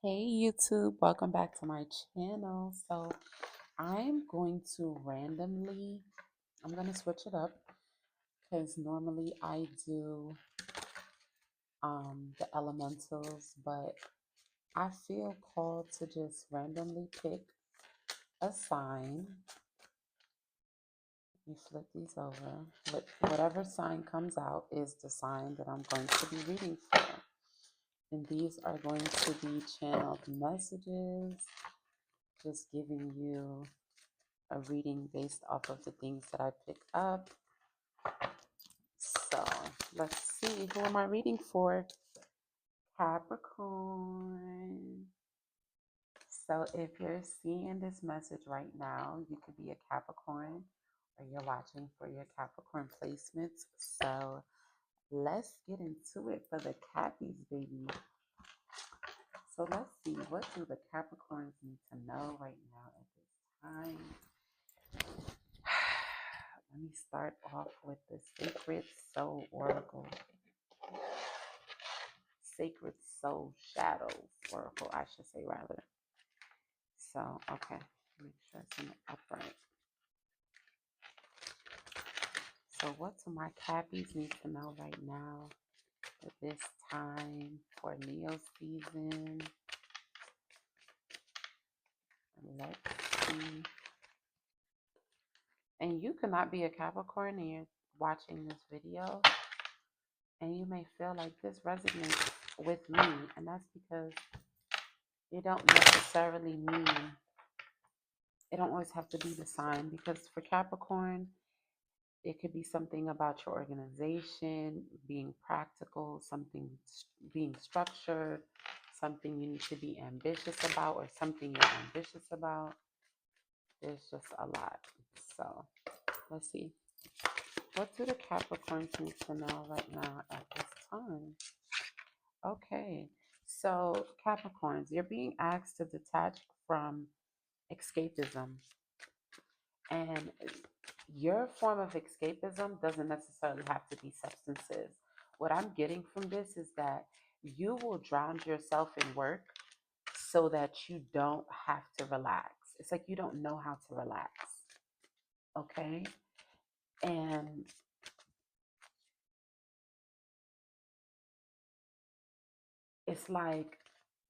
Hey YouTube, welcome back to my channel. So I'm going to I'm going to switch it up because normally I do the elementals, but I feel called to just randomly pick a sign. You flip these over. Whatever sign comes out is the sign that I'm going to be reading for. And these are going to be channeled messages, just giving you a reading based off of the things that I pick up. So let's see, who am I reading for? Capricorn. So if you're seeing this message right now, you could be a Capricorn or you're watching for your Capricorn placements. So let's get into it for the Cappies, baby. So let's see, what do the Capricorns need to know right now at this time? Let me start off with the Sacred Soul Oracle. Sacred Soul Shadows Oracle, I should say, rather. So, okay, make sure it's in the upright. So, what do my Cappies need to know right now at this time for Leo season? Let's see. And you cannot be a Capricorn and you're watching this video, and you may feel like this resonates with me, and that's because it don't necessarily mean it don't always have to be the sign, because for Capricorn, it could be something about your organization, being practical, something being structured, something you need to be ambitious about, or something you're ambitious about. There's just a lot. So let's see. What do the Capricorns need to know right now at this time? Okay. So Capricorns, you're being asked to detach from escapism. And your form of escapism doesn't necessarily have to be substances. What I'm getting from this is that you will drown yourself in work so that you don't have to relax. It's like you don't know how to relax. Okay? And it's like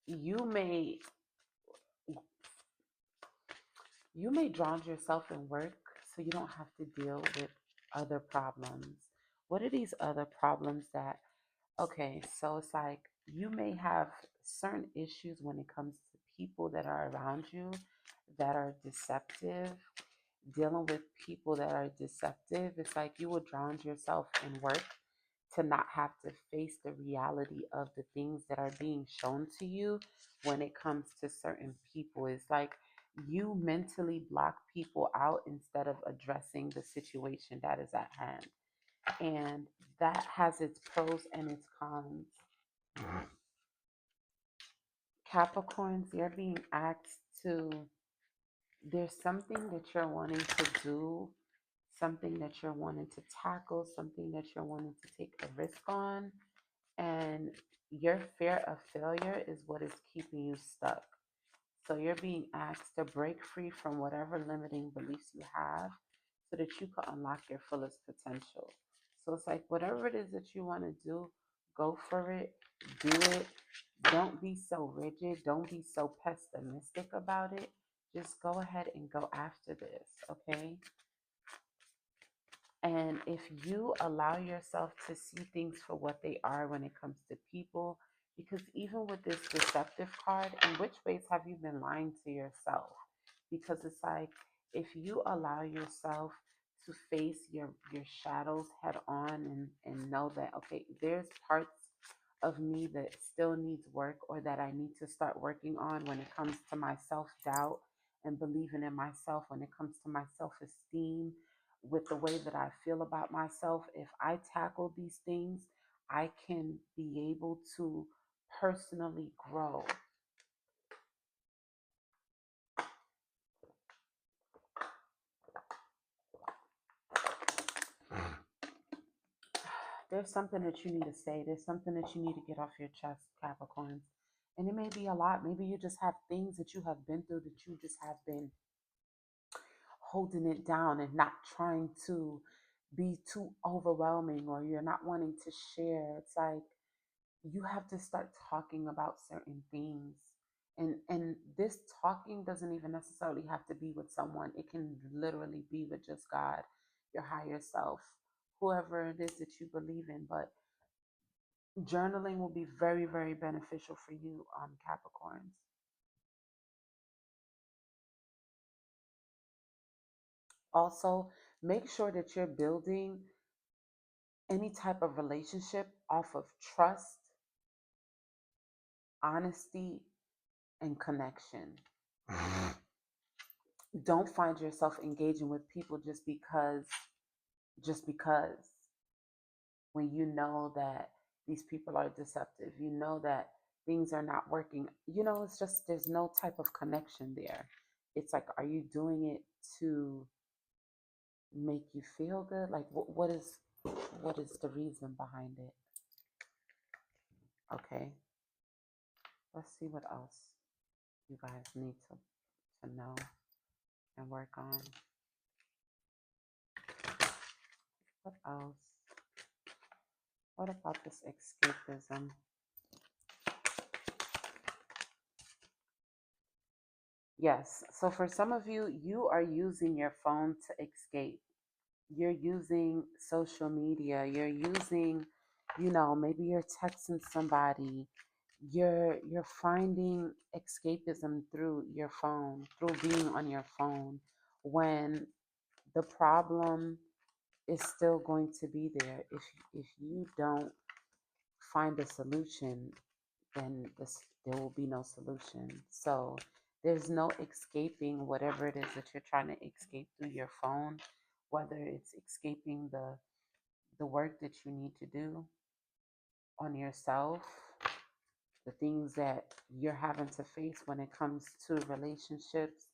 you may drown yourself in work so you don't have to deal with other problems. What are these other problems that, okay, so it's like you may have certain issues when it comes to people that are around you that are deceptive, dealing with people that are deceptive. It's like you will drown yourself in work to not have to face the reality of the things that are being shown to you when it comes to certain people. It's like you mentally block people out instead of addressing the situation that is at hand. And that has its pros and its cons. Capricorns, you're being asked to, there's something that you're wanting to do, something that you're wanting to tackle, something that you're wanting to take a risk on, and your fear of failure is what is keeping you stuck. So you're being asked to break free from whatever limiting beliefs you have so that you can unlock your fullest potential. So it's like whatever it is that you want to do, go for it, do it. Don't be so rigid, don't be so pessimistic about it. Just go ahead and go after this, okay? And if you allow yourself to see things for what they are when it comes to people, because even with this deceptive card, in which ways have you been lying to yourself? Because it's like if you allow yourself to face your shadows head on, and know that, okay, there's parts of me that still needs work, or that I need to start working on when it comes to my self-doubt and believing in myself, when it comes to my self-esteem, with the way that I feel about myself. If I tackle these things, I can be able to personally grow. There's something that you need to say. There's something that you need to get off your chest, Capricorns. And it may be a lot. Maybe you just have things that you have been through that you just have been holding it down and not trying to be too overwhelming, or you're not wanting to share. It's like you have to start talking about certain things. And this talking doesn't even necessarily have to be with someone. It can literally be with just God, your higher self, whoever it is that you believe in. But journaling will be very, very beneficial for you, Capricorns. Also, make sure that you're building any type of relationship off of trust, honesty, and connection. Don't find yourself engaging with people just because when you know that these people are deceptive, you know that things are not working. It's just there's no type of connection there. It's like, are you doing it to make you feel good? Like, what is the reason behind it? Okay, let's see what else you guys need to know and work on. What else? What about this escapism? Yes. So for some of you, you are using your phone to escape. You're using social media. You're using, maybe you're texting somebody. You're finding escapism through your phone, through being on your phone, when the problem is still going to be there. If you don't find a solution, then there will be no solution. So there's no escaping whatever it is that you're trying to escape through your phone, whether it's escaping the work that you need to do on yourself, the things that you're having to face when it comes to relationships,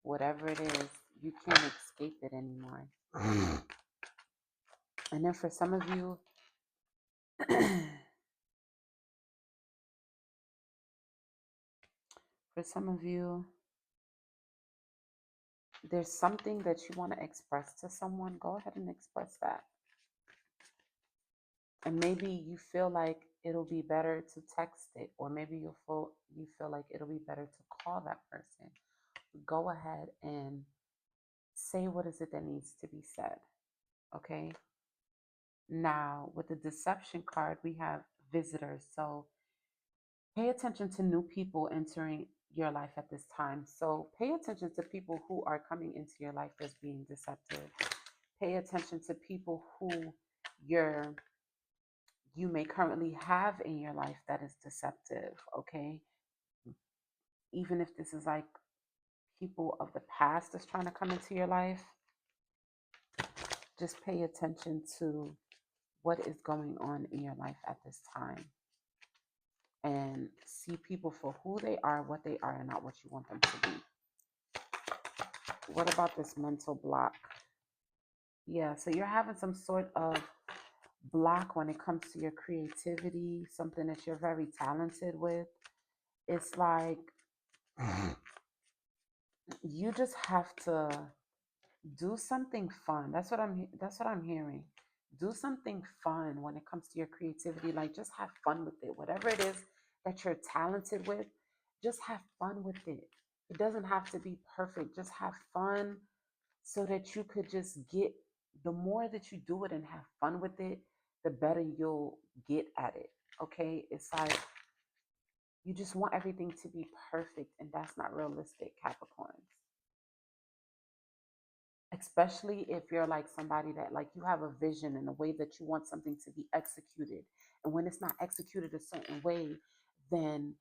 whatever it is, you can't escape it anymore. And then for some of you, for some of you, there's something that you want to express to someone. Go ahead and express that. And maybe you feel like it'll be better to text it, or maybe you feel like it'll be better to call that person. Go ahead and say what is it that needs to be said. Okay. Now, with the deception card, we have visitors. So pay attention to new people entering your life at this time. So pay attention to people who are coming into your life as being deceptive. Pay attention to people who you're you may currently have in your life that is deceptive. Okay, even if this is like people of the past that's trying to come into your life, just pay attention to what is going on in your life at this time, and see people for who they are, what they are, and not what you want them to be. What about this mental block? Yeah, so you're having some sort of block when it comes to your creativity, something that you're very talented with. It's like you just have to do something fun. That's what I'm hearing. Do something fun when it comes to your creativity. Like, just have fun with it. Whatever it is that you're talented with, just have fun with it. It doesn't have to be perfect. Just have fun, so that you could just get, the more that you do it and have fun with it, the better you'll get at it. Okay? It's like you just want everything to be perfect, and that's not realistic, Capricorns. Especially if you're like somebody that, like, you have a vision and a way that you want something to be executed, and when it's not executed a certain way, then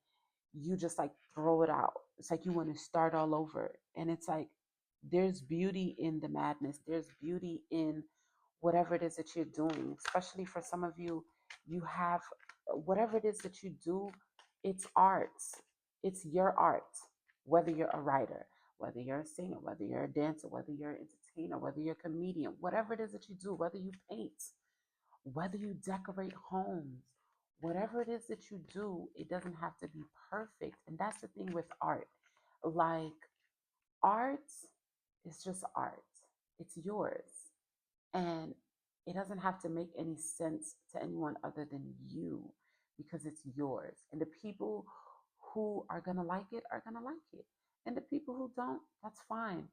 you just like throw it out. It's like you want to start all over. And it's like, there's beauty in the madness, there's beauty in whatever it is that you're doing. Especially for some of you, you have whatever it is that you do, it's art. It's your art. Whether you're a writer, whether you're a singer, whether you're a dancer, whether you're an entertainer, whether you're a comedian, whatever it is that you do, whether you paint, whether you decorate homes, whatever it is that you do, it doesn't have to be perfect. And that's the thing with art. Like, art is just art, it's yours. And it doesn't have to make any sense to anyone other than you because it's yours. And the people who are going to like it are going to like it. And the people who don't, that's fine.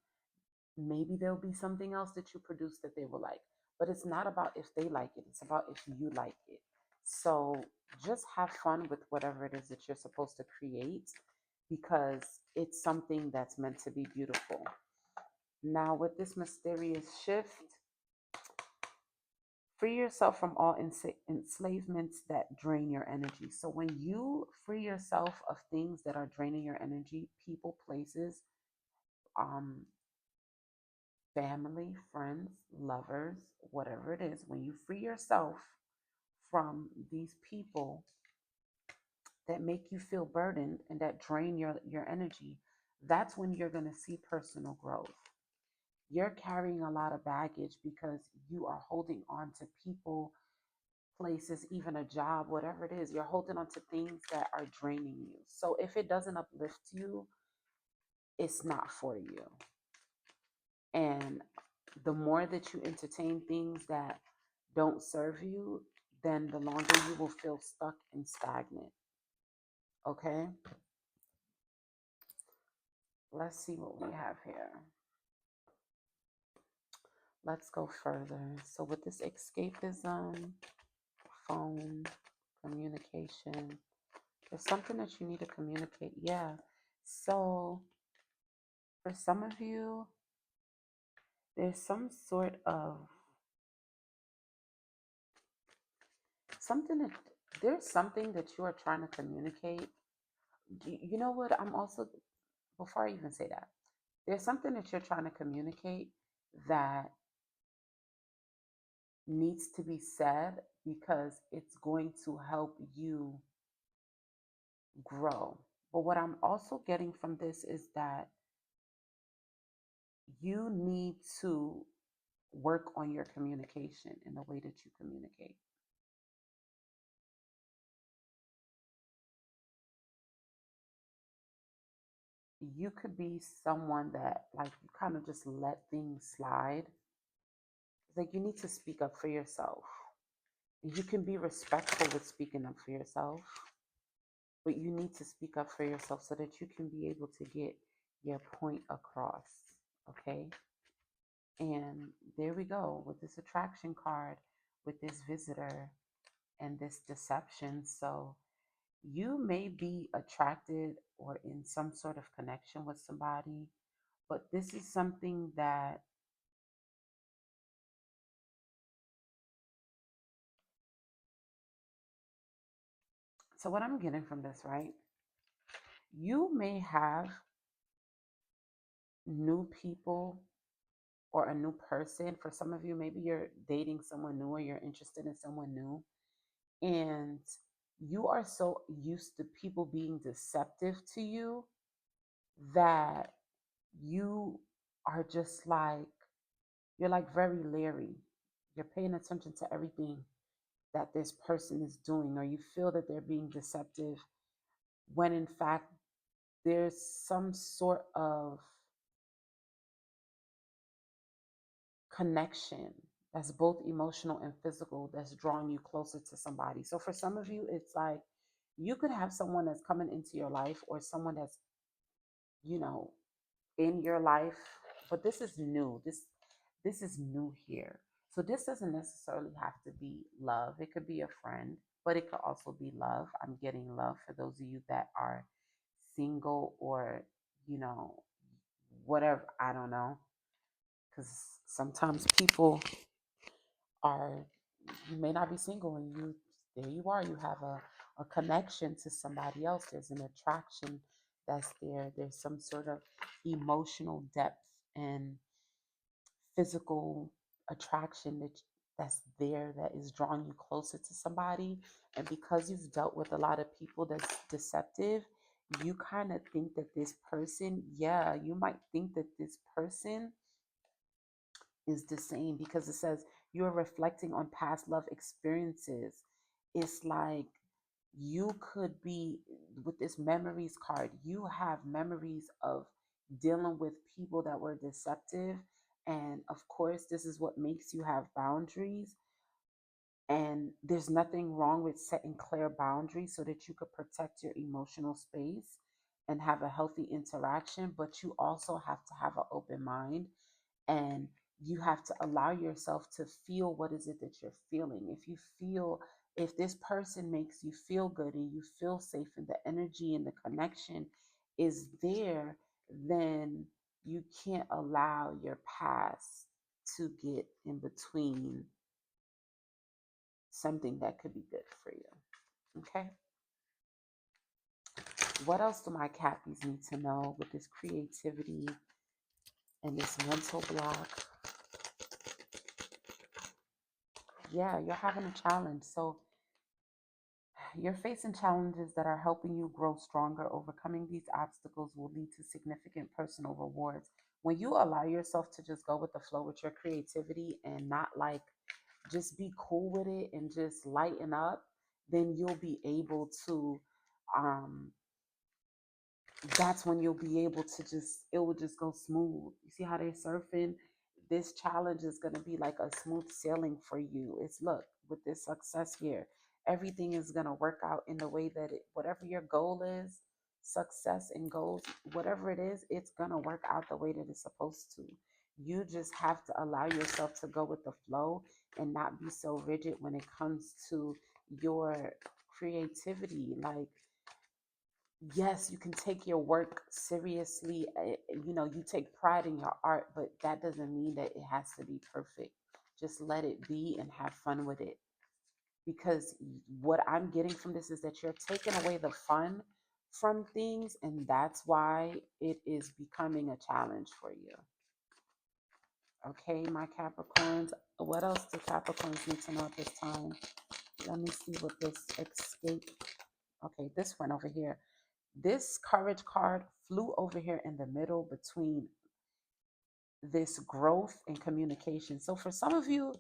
Maybe there'll be something else that you produce that they will like. But it's not about if they like it, it's about if you like it. So just have fun with whatever it is that you're supposed to create because it's something that's meant to be beautiful. Now, with this mysterious shift, free yourself from all enslavements that drain your energy. So, when you free yourself of things that are draining your energy, people, places, um, family, friends, lovers, whatever it is, when you free yourself from these people that make you feel burdened and that drain your energy, that's when you're going to see personal growth. You're carrying a lot of baggage because you are holding on to people, places, even a job, whatever it is. You're holding on to things that are draining you. So if it doesn't uplift you, it's not for you. And the more that you entertain things that don't serve you, then the longer you will feel stuck and stagnant. Okay? Let's see what we have here. Let's go further. So, with this escapism, phone, communication, there's something that you need to communicate. Yeah. So, for some of you, there's some sort of something that there's something that you are trying to communicate. You know what? I'm also, before I even say that, there's something that you're trying to communicate that needs to be said because it's going to help you grow. But what I'm also getting from this is that you need to work on your communication in the way that you communicate. You could be someone that, like, you kind of just let things slide. It's like you need to speak up for yourself. You can be respectful with speaking up for yourself, but you need to speak up for yourself so that you can be able to get your point across. Okay? And there we go with this attraction card, with this visitor and this deception. So you may be attracted or in some sort of connection with somebody, but this is something that, so what I'm getting from this, right? You may have new people or a new person. For some of you, maybe you're dating someone new or you're interested in someone new. And you are so used to people being deceptive to you that you are just like, you're like very leery. You're paying attention to everything that this person is doing, or you feel that they're being deceptive when in fact there's some sort of connection that's both emotional and physical that's drawing you closer to somebody. So for some of you, it's like you could have someone that's coming into your life or someone that's, you know, in your life, but this is new. This is new here. So this doesn't necessarily have to be love. It could be a friend, but it could also be love. I'm getting love for those of you that are single or, you know, whatever, I don't know. Because sometimes people are, you may not be single and you, there you are, you have a connection to somebody else. There's an attraction that's there. There's some sort of emotional depth and physical attraction that's there that is drawing you closer to somebody. And because you've dealt with a lot of people that's deceptive, you kind of think that this person, yeah, you might think that this person is the same because it says you're reflecting on past love experiences. It's like You could be with this memories card, you have memories of dealing with people that were deceptive. And of course, this is what makes you have boundaries. And there's nothing wrong with setting clear boundaries so that you could protect your emotional space and have a healthy interaction. But you also have to have an open mind, and you have to allow yourself to feel what is it that you're feeling. If this person makes you feel good and you feel safe and the energy and the connection is there, then you can't allow your past to get in between something that could be good for you. Okay. What else do my Cappies need to know with this creativity and this mental block? Yeah, you're having a challenge. So you're facing challenges that are helping you grow stronger. Overcoming these obstacles will lead to significant personal rewards. When you allow yourself to just go with the flow with your creativity and not like just be cool with it and just lighten up, then you'll be able to um that's when you'll be able to just, it will just go smooth. You see how they're surfing? This challenge is going to be like a smooth sailing for you. It's look, with this success here, everything is going to work out in the way that whatever your goal is, success and goals, whatever it is, it's going to work out the way that it's supposed to. You just have to allow yourself to go with the flow and not be so rigid when it comes to your creativity. Like, yes, you can take your work seriously. You take pride in your art, but that doesn't mean that it has to be perfect. Just let it be and have fun with it. Because what I'm getting from this is that you're taking away the fun from things, and that's why it is becoming a challenge for you. Okay, my Capricorns. What else do Capricorns need to know at this time? Let me see what this escape. Okay, this one over here. This courage card flew over here in the middle between this growth and communication. So for some of you,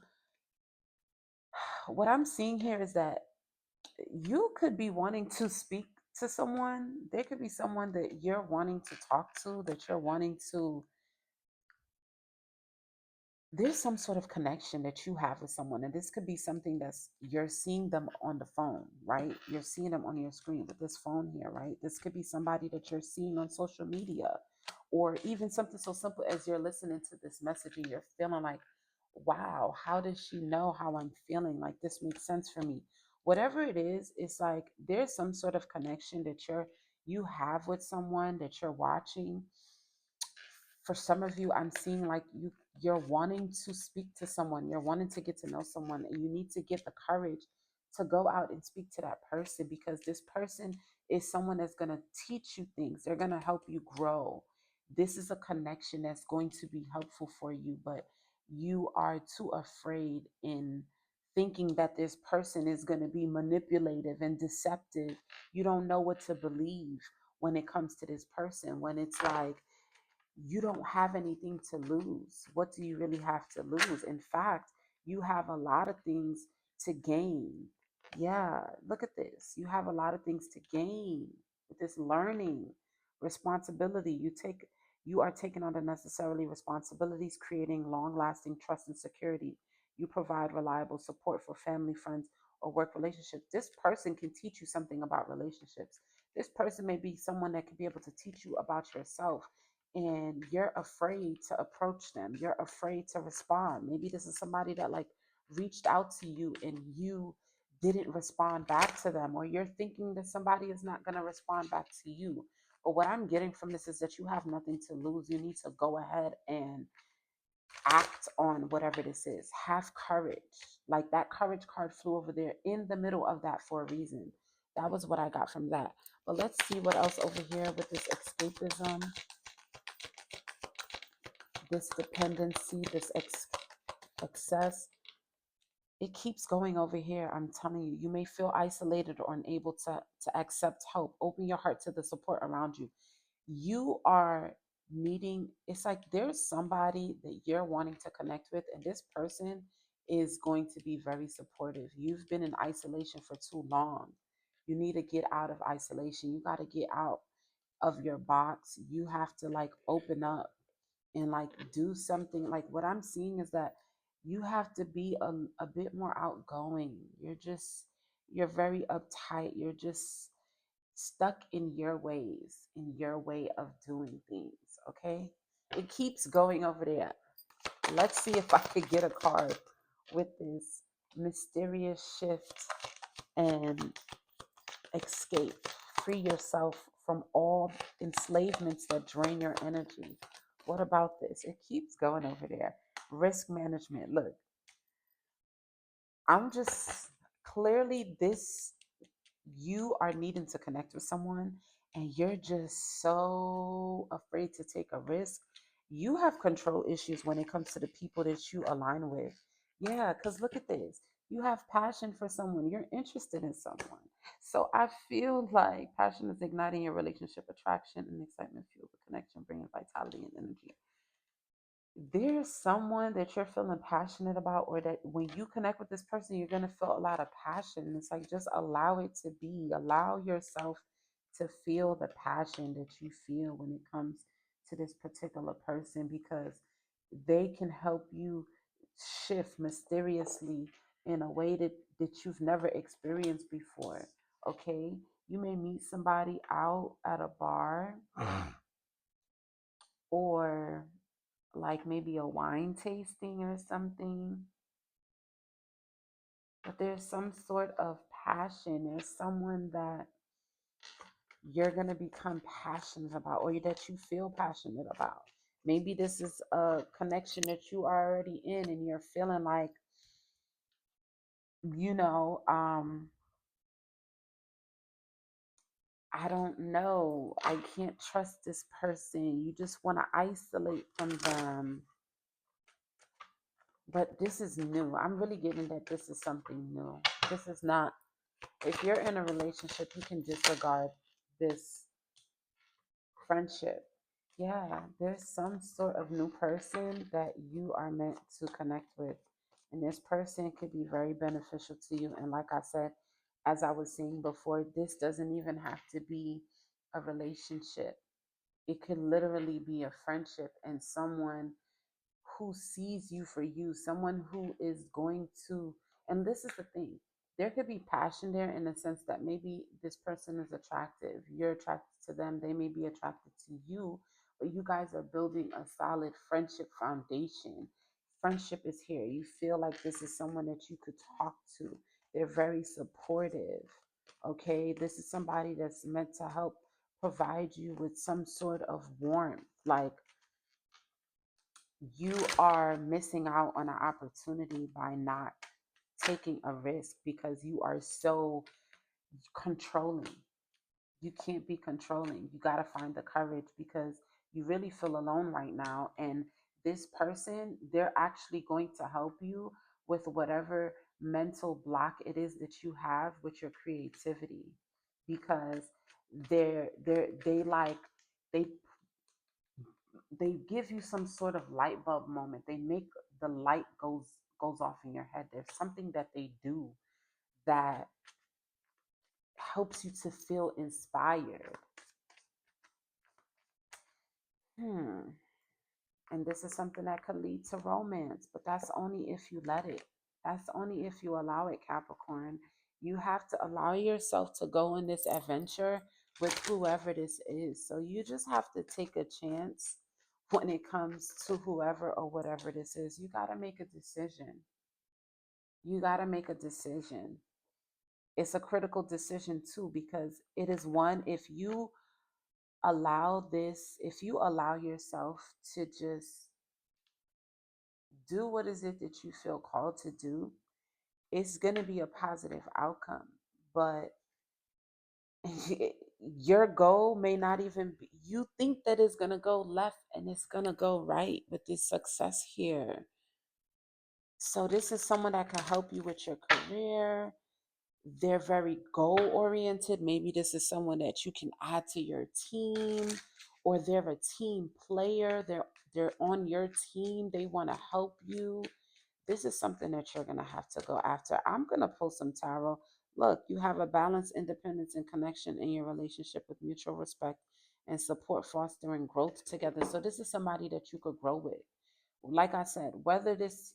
what I'm seeing here is that you could be wanting to speak to someone. There could be someone that you're wanting to talk to, that you're wanting to, there's some sort of connection that you have with someone, and this could be something that's, you're seeing them on the phone, right? You're seeing them on your screen with this phone here, right? This could be somebody that you're seeing on social media, or even something so simple as you're listening to this message and you're feeling like, wow, how does she know how I'm feeling? Like, this makes sense for me. Whatever it is, it's like there's some sort of connection that you have with someone that you're watching. For some of you, I'm seeing like you're wanting to speak to someone, you're wanting to get to know someone, and you need to get the courage to go out and speak to that person, because this person is someone that's going to teach you things. They're going to help you grow. This is a connection that's going to be helpful for you, but you are too afraid in thinking that this person is going to be manipulative and deceptive. You don't know what to believe when it comes to this person, when it's like you don't have anything to lose. What do you really have to lose? In fact, you have a lot of things to gain. Yeah, look at this. You have a lot of things to gain with this learning, responsibility. You are taking on unnecessarily responsibilities, creating long-lasting trust and security. You provide reliable support for family, friends, or work relationships. This person can teach you something about relationships. This person may be someone that could be able to teach you about yourself, and you're afraid to approach them. You're afraid to respond. Maybe this is somebody that like reached out to you and you didn't respond back to them, or you're thinking that somebody is not going to respond back to you. But what I'm getting from this is that you have nothing to lose. You need to go ahead and act on whatever this is. Have courage. Like that courage card flew over there in the middle of that for a reason. That was what I got from that. But let's see what else over here with this escapism, this dependency, this excess. It keeps going over here. I'm telling you, you may feel isolated or unable to accept help. Open your heart to the support around you. You are needing, it's like there's somebody that you're wanting to connect with, and this person is going to be very supportive. You've been in isolation for too long. You need to get out of isolation. You got to get out of your box. You have to like open up and like do something. Like what I'm seeing is that you have to be a bit more outgoing. You're very uptight. You're just stuck in your ways, in your way of doing things. Okay. It keeps going over there. Let's see if I could get a card with this mysterious shift and escape. Free yourself from all enslavements that drain your energy. What about this? It keeps going over there. Risk management. Look, I'm just clearly this, you are needing to connect with someone and you're just so afraid to take a risk. You have control issues when it comes to the people that you align with. Yeah, because look at this. You have passion for someone, you're interested in someone. So I feel like passion is igniting your relationship, attraction and excitement fuel the connection, bringing vitality and energy. There's someone that you're feeling passionate about, or that when you connect with this person you're going to feel a lot of passion. It's like just allow it to be, allow yourself to feel the passion that you feel when it comes to this particular person, because they can help you shift mysteriously in a way that you've never experienced before. Okay, you may meet somebody out at a bar or like maybe a wine tasting or something, but there's some sort of passion. There's someone that you're going to become passionate about, or that you feel passionate about. Maybe this is a connection that you are already in and you're feeling like, you know, I don't know, I can't trust this person. You just want to isolate from them. But this is new. I'm really getting that this is something new. This is not, if you're in a relationship, you can disregard this friendship. Yeah, there's some sort of new person that you are meant to connect with. And this person could be very beneficial to you. And like I said, as I was saying before, this doesn't even have to be a relationship. It could literally be a friendship and someone who sees you for you, someone who is going to, and this is the thing, there could be passion there in the sense that maybe this person is attractive, you're attracted to them, they may be attracted to you, but you guys are building a solid friendship foundation. Friendship is here. You feel like this is someone that you could talk to. They're very supportive. Okay, this is somebody that's meant to help provide you with some sort of warmth. Like, you are missing out on an opportunity by not taking a risk because you are so controlling. You can't be controlling. You got to find the courage because you really feel alone right now. And this person, they're actually going to help you with whatever mental block it is that you have with your creativity, because they like, they they give you some sort of light bulb moment. They make the light goes off in your head. There's something that they do that helps you to feel inspired. Hmm. And this is something that could lead to romance, but that's only if you let it. That's only if you allow it, Capricorn. You have to allow yourself to go on this adventure with whoever this is. So you just have to take a chance when it comes to whoever or whatever this is. You got to make a decision. You got to make a decision. It's a critical decision too, because it is one, if you allow this, if you allow yourself to just do what is it that you feel called to do, it's going to be a positive outcome. But your goal may not even be, you think that it's going to go left and it's going to go right with this success here. So this is someone that can help you with your career. They're very goal oriented. Maybe this is someone that you can add to your team, or they're a team player. They're on your team. They want to help you. This is something that you're going to have to go after. I'm going to pull some tarot. Look, you have a balance, independence, and connection in your relationship with mutual respect and support, fostering growth together. So, this is somebody that you could grow with. Like I said, whether this,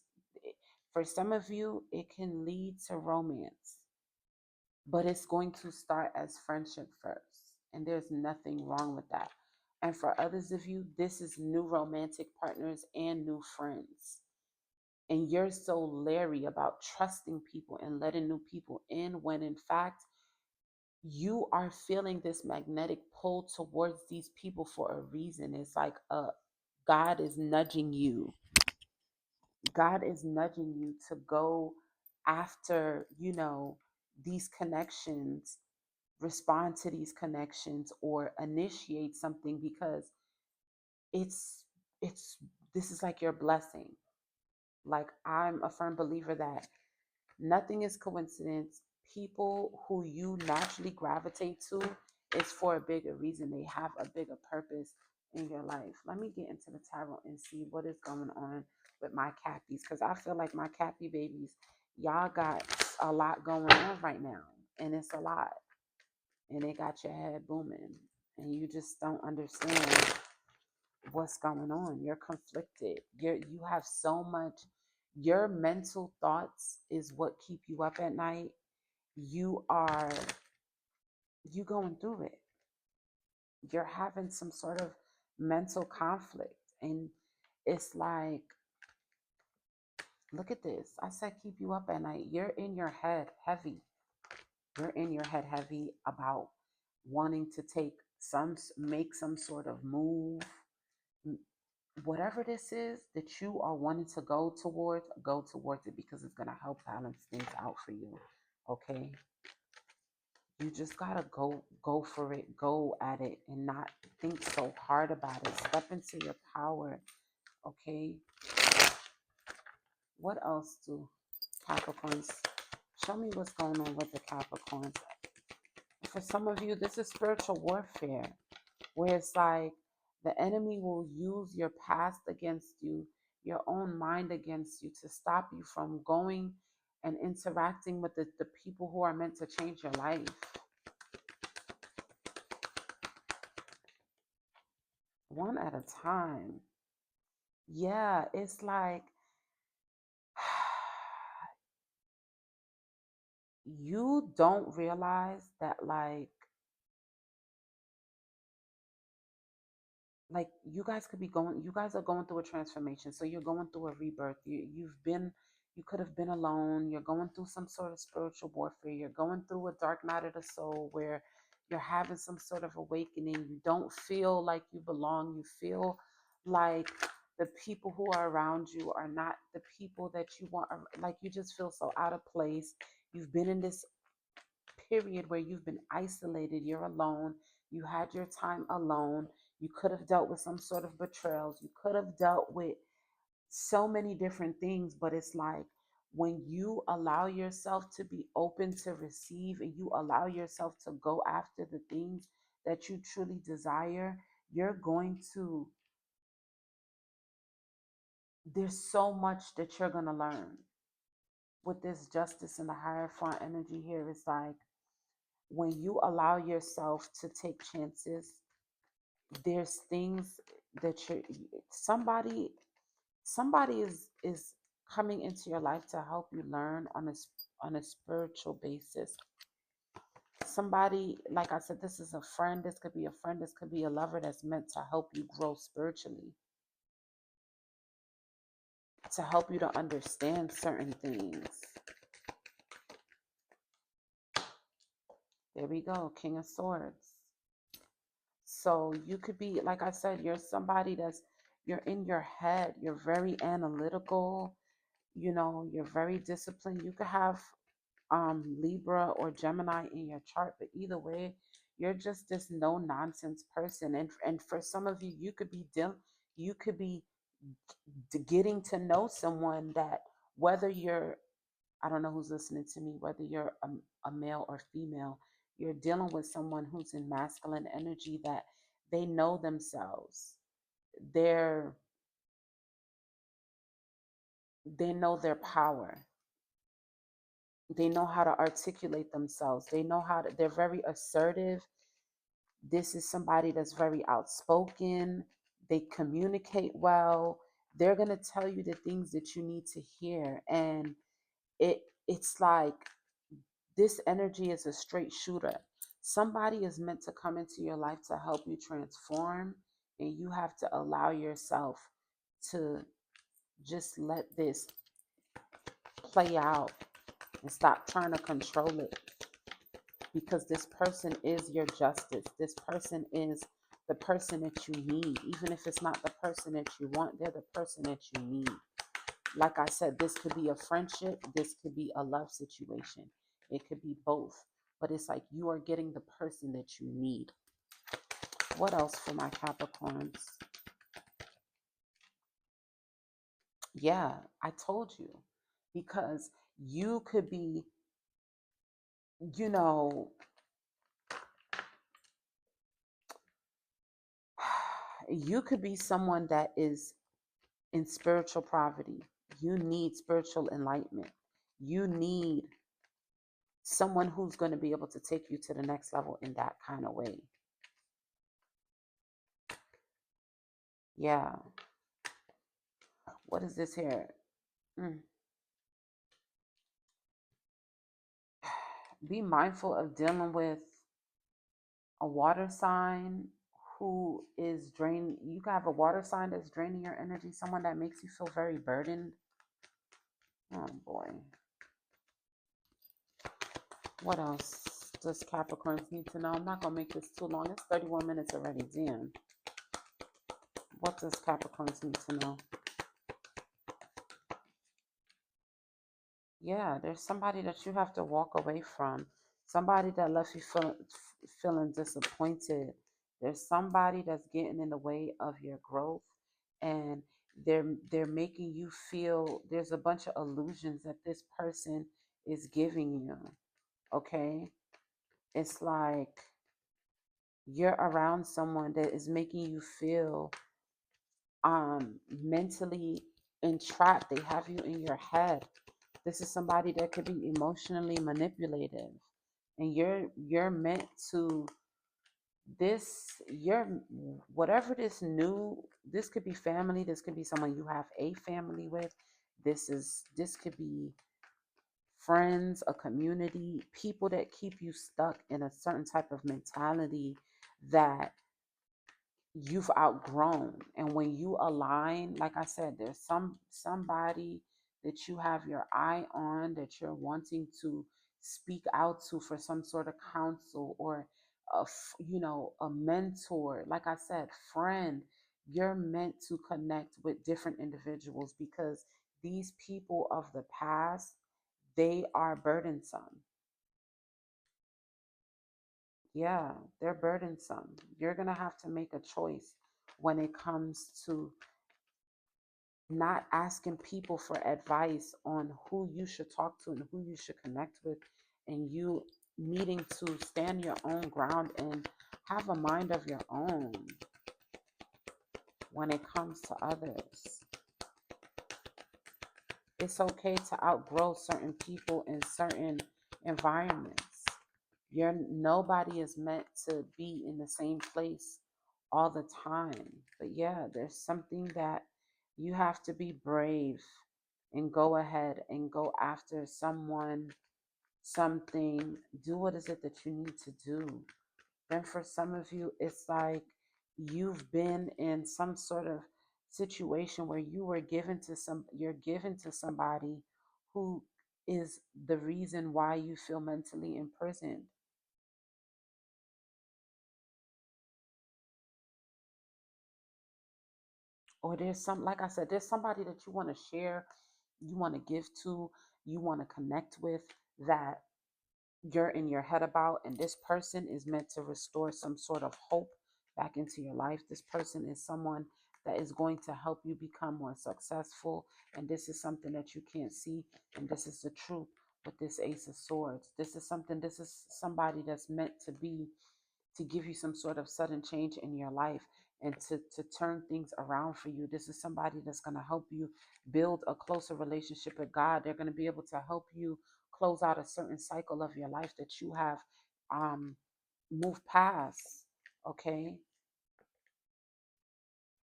for some of you, it can lead to romance, but it's going to start as friendship first. And there's nothing wrong with that. And for others of you, this is new romantic partners and new friends. And you're so leery about trusting people and letting new people in when in fact you are feeling this magnetic pull towards these people for a reason. It's like God is nudging you. God is nudging you to go after, these connections, respond to these connections, or initiate something because it's it's this is like your blessing. Like, I'm a firm believer that nothing is coincidence. People who you naturally gravitate to is for a bigger reason. They have a bigger purpose in your life. Let me get into the tarot and see what is going on with my Cappies, because I feel like my Cappy babies, y'all got a lot going on right now, and it's a lot, and it got your head booming, and you just don't understand what's going on. You're conflicted. You have so much. Your mental thoughts is what keep you up at night. You going through it. You're having some sort of mental conflict, and it's like, look at this. I said keep you up at night. You're in your head heavy. You're in your head heavy about wanting to make some sort of move. Whatever this is that you are wanting to go towards it, because it's going to help balance things out for you. Okay, you just gotta go for it, go at it, and not think so hard about it. Step into your power. Okay, what else do Capricorns, show me what's going on with the Capricorns? For some of you, this is spiritual warfare, where it's like the enemy will use your past against you, your own mind against you, to stop you from going and interacting with the people who are meant to change your life. One at a time. Yeah, it's like you don't realize that, like you guys are going through a transformation. So you're going through a rebirth. You could have been alone. You're going through some sort of spiritual warfare. You're going through a dark night of the soul where you're having some sort of awakening. You don't feel like you belong. You feel like the people who are around you are not the people that you want. Like, you just feel so out of place. You've been in this period where you've been isolated, you're alone, you had your time alone. You could have dealt with some sort of betrayals, you could have dealt with so many different things, but it's like, when you allow yourself to be open to receive, and you allow yourself to go after the things that you truly desire, you're going to, there's so much that you're going to learn with this justice and the Hierophant energy here. It's like, when you allow yourself to take chances, there's things that somebody is coming into your life to help you learn on a spiritual basis. Somebody, like I said, this is a friend. This could be a friend. This could be a lover that's meant to help you grow spiritually, to help you to understand certain things. There we go, King of Swords. So you could be, like I said, you're somebody you're in your head, you're very analytical, you're very disciplined. You could have Libra or Gemini in your chart, but either way, you're just this no nonsense person. And for some of you, you could be getting to know someone that, whether you're, I don't know who's listening to me, whether you're a male or female, you're dealing with someone who's in masculine energy, that they know themselves. They're they know their power. They know how to articulate themselves. They know how to, they're very assertive. This is somebody that's very outspoken. They communicate well. They're going to tell you the things that you need to hear. And it's like this energy is a straight shooter. Somebody is meant to come into your life to help you transform, and you have to allow yourself to just let this play out and stop trying to control it, because this person is your justice. This person is the person that you need. Even if it's not the person that you want, they're the person that you need. Like I said, this could be a friendship, this could be a love situation, it could be both. But it's like you are getting the person that you need. What else for my Capricorns? Yeah, I told you. Because you could be, you know, you could be someone that is in spiritual poverty. You need spiritual enlightenment. You need someone who's going to be able to take you to the next level in that kind of way. Yeah. What is this here? Mm. Be mindful of dealing with a water sign who is drain. You can have a water sign that's draining your energy, someone that makes you feel very burdened. Oh boy. What else does Capricorns need to know? I'm not going to make this too long. It's 31 minutes already. Damn. What does Capricorns need to know? Yeah, there's somebody that you have to walk away from. Somebody that left you feeling disappointed. There's somebody that's getting in the way of your growth, and they're making you feel there's a bunch of illusions that this person is giving you. Okay? It's like you're around someone that is making you feel mentally entrapped. They have you in your head. This is somebody that could be emotionally manipulative, and you're meant to this you're whatever this could be family, this could be someone you have a family with, this could be friends, a community, people that keep you stuck in a certain type of mentality that you've outgrown. And when you align, like I said, there's somebody that you have your eye on, that you're wanting to speak out to for some sort of counsel, or a mentor, like I said, friend. You're meant to connect with different individuals, because these people of the past, they are burdensome. Yeah, they're burdensome. You're going to have to make a choice when it comes to not asking people for advice on who you should talk to and who you should connect with, and you needing to stand your own ground and have a mind of your own when it comes to others. It's okay to outgrow certain people in certain environments. Nobody is meant to be in the same place all the time. But yeah, there's something that you have to be brave and go ahead and go after someone, something. Do what is it that you need to do. Then for some of you, it's like you've been in some sort of situation where you're given to somebody who is the reason why you feel mentally imprisoned. Or there's some, like I said, there's somebody that you want to share, you want to give to, you want to connect with, that you're in your head about, and this person is meant to restore some sort of hope back into your life. This person is someone that is going to help you become more successful, and this is something that you can't see, and this is the truth with this Ace of Swords. This is somebody that's meant to give you some sort of sudden change in your life, and to turn things around for you. This is somebody that's going to help you build a closer relationship with God. They're going to be able to help you close out a certain cycle of your life that you have um, moved past, okay?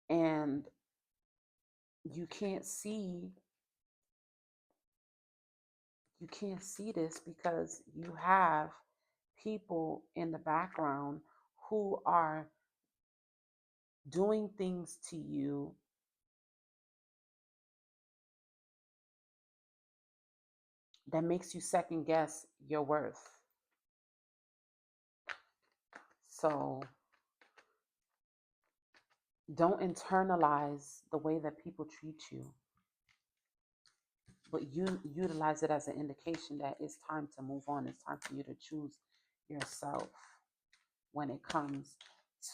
And you can't see this because you have people in the background who are doing things to you that makes you second guess your worth. So don't internalize the way that people treat you, but you utilize it as an indication that it's time to move on. It's time for you to choose yourself when it comes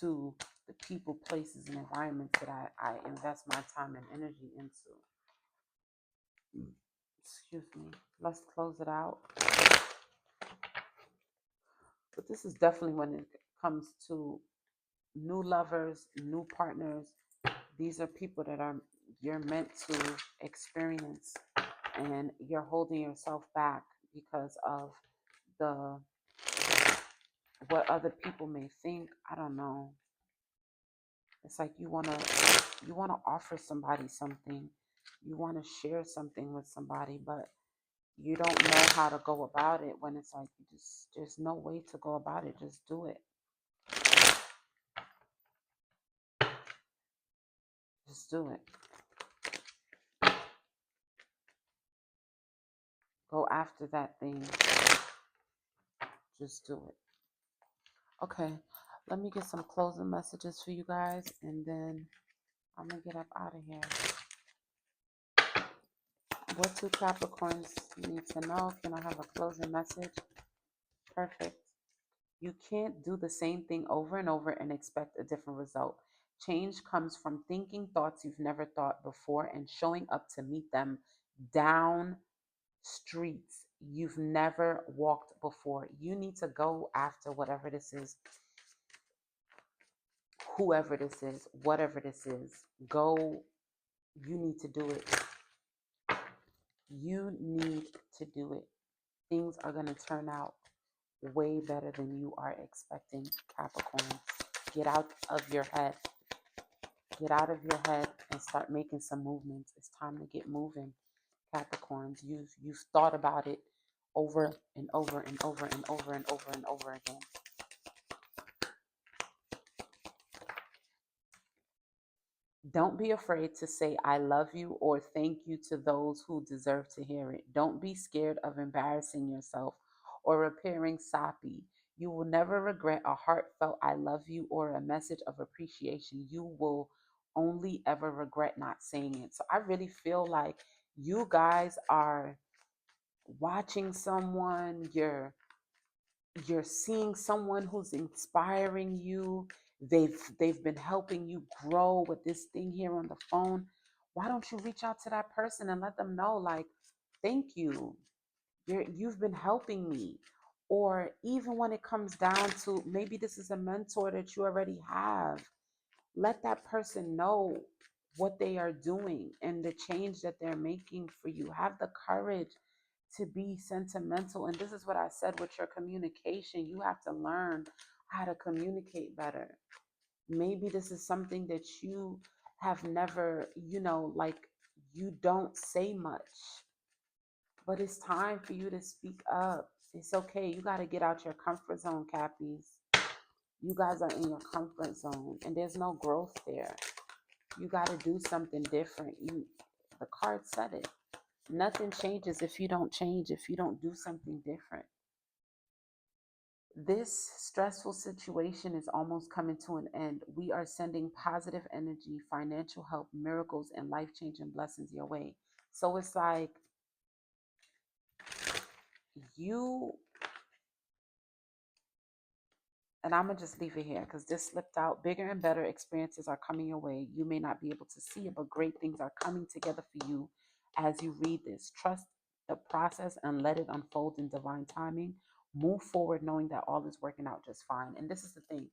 to the people, places, and environments that I invest my time and energy into. Excuse me. Let's close it out. But this is definitely when it comes to new lovers, new partners. These are people that you're meant to experience, and you're holding yourself back because of the what other people may think. I don't know. It's like you wanna offer somebody something. You wanna share something with somebody, but you don't know how to go about it when it's like there's no way to go about it. Just do it. Just do it. Go after that thing. Just do it. Okay. Let me get some closing messages for you guys, and then I'm gonna get up out of here. What do Capricorns need to know? Can I have a closing message? Perfect. You can't do the same thing over and over and expect a different result. Change comes from thinking thoughts you've never thought before and showing up to meet them down streets you've never walked before. You need to go after whatever this is, whoever this is, whatever this is. Go. You need to do it. You need to do it. Things are going to turn out way better than you are expecting, Capricorn. Get out of your head. Get out of your head and start making some movements. It's time to get moving, Capricorns. You've thought about it over and over and over and over and over and over again. Don't be afraid to say I love you or thank you to those who deserve to hear it. Don't be scared of embarrassing yourself or appearing soppy. You will never regret a heartfelt I love you or a message of appreciation. You will only ever regret not saying it. So I really feel like you guys are watching someone, you're seeing someone who's inspiring you. They've been helping you grow with this thing here on the phone. Why don't you reach out to that person and let them know, like, thank you, you've been helping me. Or even when it comes down to maybe this is a mentor that you already have, let that person know what they are doing and the change that they're making for you. Have the courage to be sentimental. And this is what I said with your communication. You have to learn how to communicate better. Maybe this is something that you have never, like you don't say much, but it's time for you to speak up. It's okay. You got to get out your comfort zone, Cappies. You guys are in your comfort zone and there's no growth there. You got to do something different. The card said it. Nothing changes if you don't change, if you don't do something different. This stressful situation is almost coming to an end. We are sending positive energy, financial help, miracles, and life-changing blessings your way. So it's like you, and I'm going to just leave it here because this slipped out. Bigger and better experiences are coming your way. You may not be able to see it, but great things are coming together for you as you read this. Trust the process and let it unfold in divine timing. Move forward knowing that all is working out just fine. And this is the thing.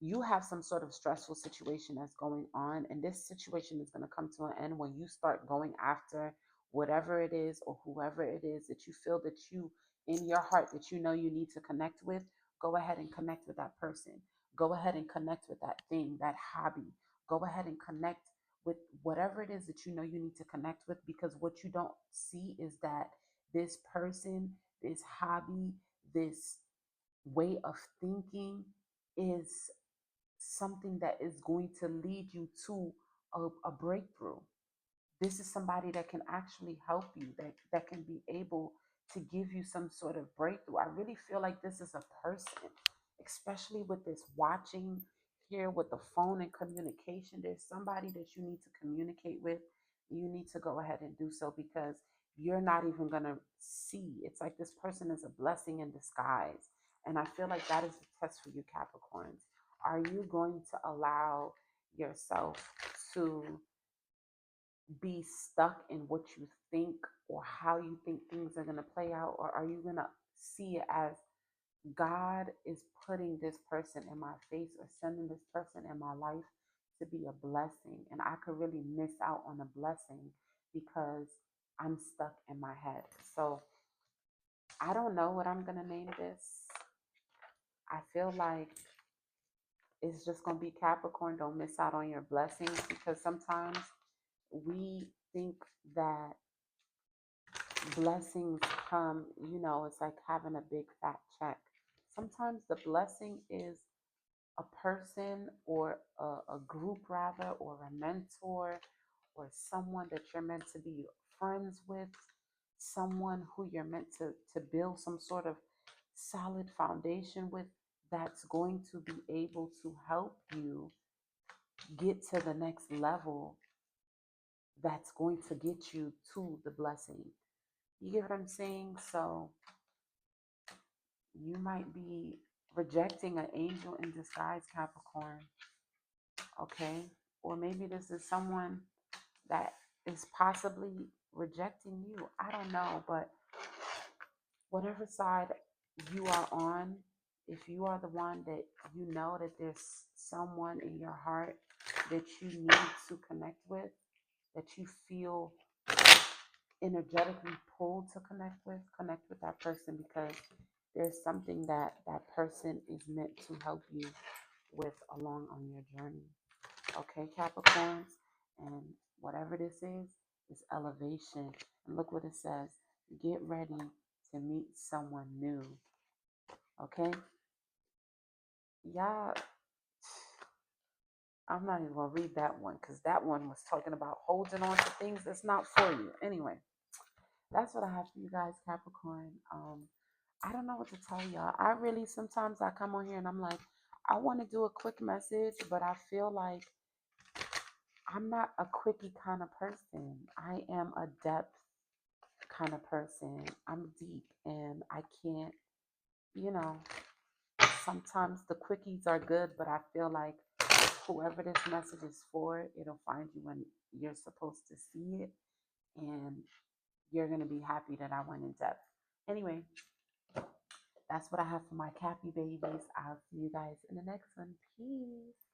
You have some sort of stressful situation that's going on, and this situation is going to come to an end when you start going after whatever it is or whoever it is that you feel that you in your heart that you know you need to connect with, go ahead and connect with that person. Go ahead and connect with that thing, that hobby. Go ahead and connect with whatever it is that you know you need to connect with, because what you don't see is that this person, this hobby, this way of thinking is something that is going to lead you to a breakthrough. This is somebody that can actually help you, that can be able to give you some sort of breakthrough. I really feel like this is a person, especially with this watching here with the phone and communication. There's somebody that you need to communicate with. You need to go ahead and do so, because you're not even going to see. It's like this person is a blessing in disguise. And I feel like that is the test for you, Capricorns. Are you going to allow yourself to be stuck in what you think or how you think things are going to play out? Or are you going to see it as God is putting this person in my face or sending this person in my life to be a blessing? And I could really miss out on a blessing because I'm stuck in my head. So I don't know what I'm going to name this. I feel like it's just going to be Capricorn. Don't miss out on your blessings, because sometimes we think that blessings come, it's like having a big fat check. Sometimes the blessing is a person or a group, rather, or a mentor, or someone that you're meant to be friends with, someone who you're meant to build some sort of solid foundation with, that's going to be able to help you get to the next level, that's going to get you to the blessing. You get what I'm saying? So you might be rejecting an angel in disguise, Capricorn. Okay? Or maybe this is someone that is possibly rejecting you. I don't know, but whatever side you are on, if you are the one that you know that there's someone in your heart that you need to connect with, that you feel energetically pulled to connect with that person, because there's something that that person is meant to help you with along on your journey. Okay, Capricorns, and whatever this is elevation. And look what it says: get ready to meet someone new. Okay, y'all, I'm not even gonna read that one, because that one was talking about holding on to things that's not for you. Anyway, that's what I have for you guys, Capricorn. I don't know what to tell y'all. I really, sometimes I come on here and I'm like, I want to do a quick message, but I feel like I'm not a quickie kind of person. I am a depth kind of person. I'm deep, and I can't, you know, sometimes the quickies are good, but I feel like whoever this message is for, it'll find you when you're supposed to see it, and you're going to be happy that I went in depth. Anyway, that's what I have for my Cappy babies. I'll see you guys in the next one. Peace.